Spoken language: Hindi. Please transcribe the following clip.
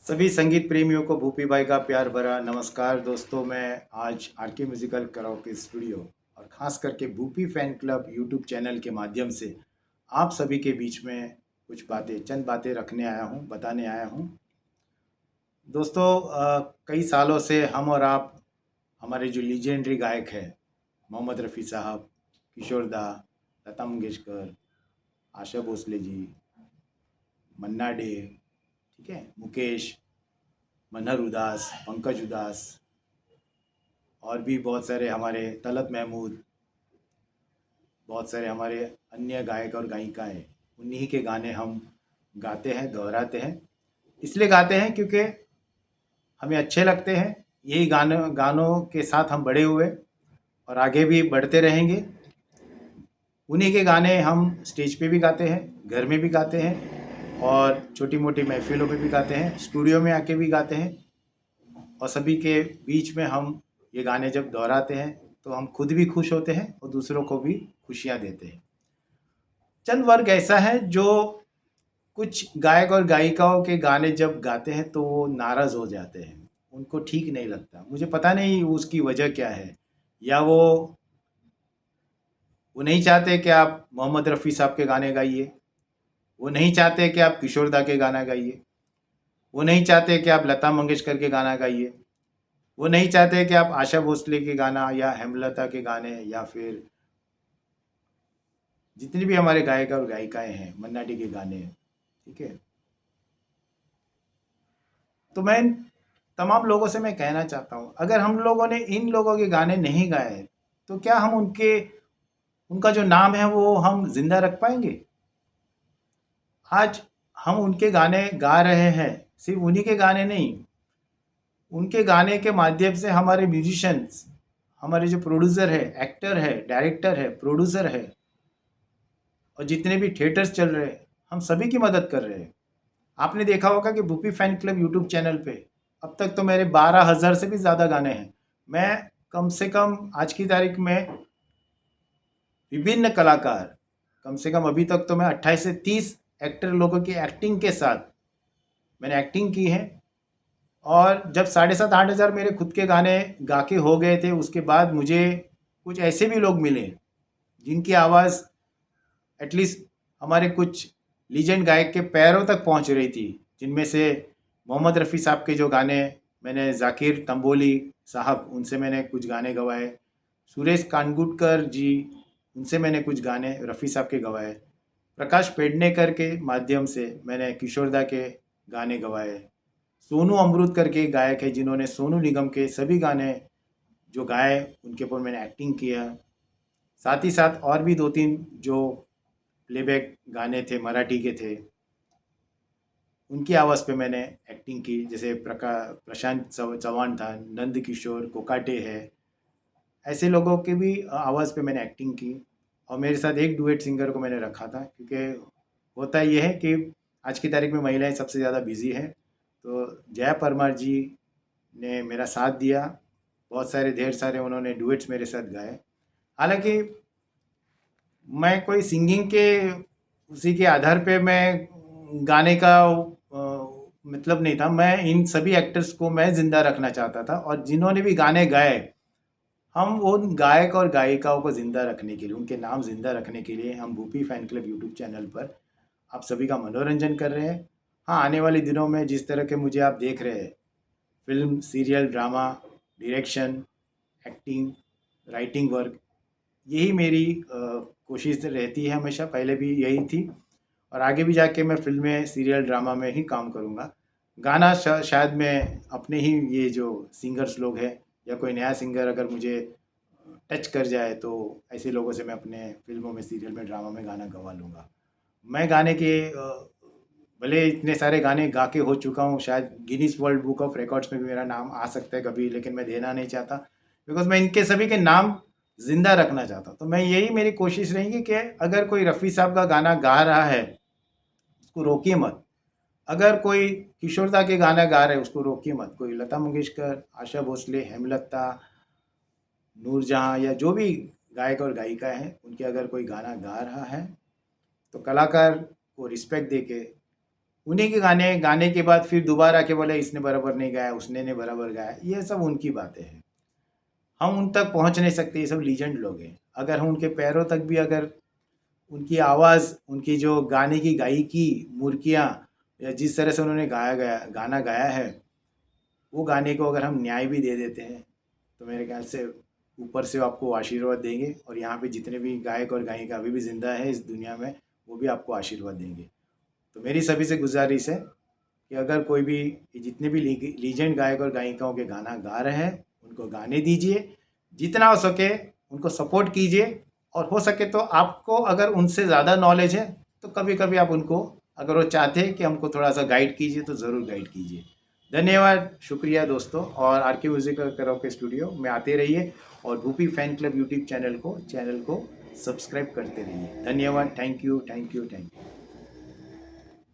सभी संगीत प्रेमियों को भूपी भाई का प्यार भरा नमस्कार। दोस्तों, मैं आज आरके म्यूजिकल कराओके स्टूडियो और ख़ास करके Bhupi fan club YouTube channel के माध्यम से आप सभी के बीच में कुछ चंद बातें रखने आया हूँ, बताने आया हूँ। दोस्तों, कई सालों से हम और आप हमारे जो लीजेंडरी गायक हैं, मोहम्मद रफ़ी साहब, किशोर दा, लता मंगेशकर, आशा भोसले जी, मन्ना डे, ठीक है, मुकेश, मनहर उदास, पंकज उदास और भी बहुत सारे हमारे तलत महमूद, बहुत सारे हमारे अन्य गायक और गायिकाएँ, उन्हीं के गाने हम गाते हैं, दोहराते हैं। इसलिए गाते हैं क्योंकि हमें अच्छे लगते हैं। यही गानों गानों के साथ हम बड़े हुए और आगे भी बढ़ते रहेंगे। उन्हीं के गाने हम स्टेज पे भी गाते हैं, घर में भी गाते हैं और छोटी मोटी महफिलों पे भी गाते हैं, स्टूडियो में आके भी गाते हैं। और सभी के बीच में हम ये गाने जब दोहराते हैं तो हम खुद भी खुश होते हैं और दूसरों को भी खुशियाँ देते हैं। चंद वर्ग ऐसा है जो कुछ गायक और गायिकाओं के गाने जब गाते हैं तो वो नाराज़ हो जाते हैं, उनको ठीक नहीं लगता। मुझे पता नहीं उसकी वजह क्या है, या वो नहीं चाहते कि आप मोहम्मद रफ़ी साहब के गाने गाइए, वो नहीं चाहते कि आप किशोर दा के गाना गाइए, वो नहीं चाहते कि आप लता मंगेशकर के गाना गाइए, वो नहीं चाहते कि आप आशा भोसले के गाना या हेमलता के गाने या फिर जितने भी हमारे गायक और गायिकाएं हैं, मन्ना डे के गाने, ठीक है। तो मैं तमाम लोगों से मैं कहना चाहता हूँ, अगर हम लोगों ने इन लोगों के गाने नहीं गाए तो क्या हम उनका जो नाम है वो हम जिंदा रख पाएंगे? आज हम उनके गाने गा रहे हैं, सिर्फ उन्हीं के गाने नहीं, उनके गाने के माध्यम से हमारे म्यूजिशियंस, हमारे जो प्रोड्यूसर है, एक्टर है, डायरेक्टर है, प्रोड्यूसर है और जितने भी थिएटर्स चल रहे हैं, हम सभी की मदद कर रहे हैं। आपने देखा होगा कि Bhupi fan club YouTube channel पे अब तक तो मेरे 12,000 से भी ज़्यादा गाने हैं। मैं कम से कम आज की तारीख में विभिन्न कलाकार, कम से कम अभी तक तो मैं 28 से 30 एक्टर लोगों की एक्टिंग के साथ मैंने एक्टिंग की है। और जब 7,500-8,000 मेरे खुद के गाने गा के हो गए थे, उसके बाद मुझे कुछ ऐसे भी लोग मिले जिनकी आवाज़ एटलीस्ट हमारे कुछ लीजेंड गायक के पैरों तक पहुंच रही थी, जिनमें से मोहम्मद रफ़ी साहब के जो गाने, मैंने जाकिर तंबोली साहब, उनसे मैंने कुछ गाने गवाए, सुरेश कानगुटकर जी, उनसे मैंने कुछ गाने रफ़ी साहब के गवाए, प्रकाश पेडनेकर के माध्यम से मैंने किशोर दा के गाने गवाए, सोनू अमृत करके एक गायक है जिन्होंने सोनू निगम के सभी गाने जो गाए उनके ऊपर मैंने एक्टिंग किया। साथ ही साथ और भी 2-3 जो प्लेबैक गाने थे, मराठी के थे, उनकी आवाज़ पे मैंने एक्टिंग की। जैसे प्रशांत चौहान था, नंद किशोर कोकाटे है, ऐसे लोगों की भी आवाज़ पे मैंने एक्टिंग की। और मेरे साथ एक डुएट सिंगर को मैंने रखा था, क्योंकि होता ये है कि आज की तारीख में महिलाएं सबसे ज़्यादा बिजी हैं। तो जया परमार जी ने मेरा साथ दिया, बहुत सारे ढेर सारे उन्होंने डुएट्स मेरे साथ गाए। हालांकि मैं कोई सिंगिंग के उसी के आधार पे मैं गाने का मतलब नहीं था। मैं इन सभी एक्टर्स को मैं ज़िंदा रखना चाहता था, और जिन्होंने भी गाने गाए, हम उन गायक और गायिकाओं को ज़िंदा रखने के लिए, उनके नाम ज़िंदा रखने के लिए हम Bhupi fan club YouTube channel पर आप सभी का मनोरंजन कर रहे हैं। हाँ, आने वाले दिनों में जिस तरह के मुझे आप देख रहे हैं, film, serial, drama, direction, acting, writing work, यही मेरी कोशिश रहती है हमेशा, पहले भी यही थी और आगे भी जाके मैं फ़िल्में, सीरियल, ड्रामा में ही काम करूँगा। गाना शायद मैं अपने ही ये जो सिंगर्स लोग हैं या कोई नया सिंगर अगर मुझे टच कर जाए तो ऐसे लोगों से मैं अपने फ़िल्मों में, सीरियल में, ड्रामा में गाना गवा लूँगा। मैं गाने के भले इतने सारे गाने गा के हो चुका हूँ, शायद Guinness world book of records में भी मेरा नाम आ सकता है कभी, लेकिन मैं देना नहीं चाहता, बिकॉज़ मैं इनके सभी के नाम ज़िंदा रखना चाहता हूँ। तो मैं यही मेरी कोशिश रहेगी कि अगर कोई रफ़ी साहब का गाना गा रहा है, उसको रोकिए मत। अगर कोई किशोर दा के गाना गा रहे हैं, उसको रोकिए मत। कोई लता मंगेशकर, आशा भोसले, हेमलता, नूरजहाँ या जो भी गायक और गायिका हैं, उनके अगर कोई गाना गा रहा है तो कलाकार को रिस्पेक्ट देके उन्हीं के गाने गाने के बाद फिर दोबारा के बोले इसने बराबर नहीं गाया, उसने ने बराबर गाया, ये सब उनकी बातें हैं। हम उन तक पहुंच नहीं सकते, ये सब लीजेंड लोग हैं। अगर हम उनके पैरों तक भी, अगर उनकी आवाज़, उनकी जो गाने की गायकी, मुर्कियाँ, या जिस तरह से उन्होंने गाना गाया है, वो गाने को अगर हम न्याय भी दे देते हैं तो मेरे ख्याल से ऊपर से आपको आशीर्वाद देंगे, और यहाँ पे जितने भी गायक और गायिका अभी भी ज़िंदा है इस दुनिया में, वो भी आपको आशीर्वाद देंगे। तो मेरी सभी से गुजारिश है कि अगर कोई भी, जितने भी लीजेंड गायक और गायिकाओं के गाना गा रहे हैं, उनको गाने दीजिए, जितना हो सके उनको सपोर्ट कीजिए, और हो सके तो आपको अगर उनसे ज़्यादा नॉलेज है तो कभी कभी आप उनको, अगर वो चाहते हैं कि हमको थोड़ा सा गाइड कीजिए तो ज़रूर गाइड कीजिए। धन्यवाद, शुक्रिया दोस्तों। और आर के म्यूज़िक कराओके स्टूडियो में आते रहिए, और Bhupi fan club YouTube channel को सब्सक्राइब करते रहिए। धन्यवाद, thank you, thank you, thank you.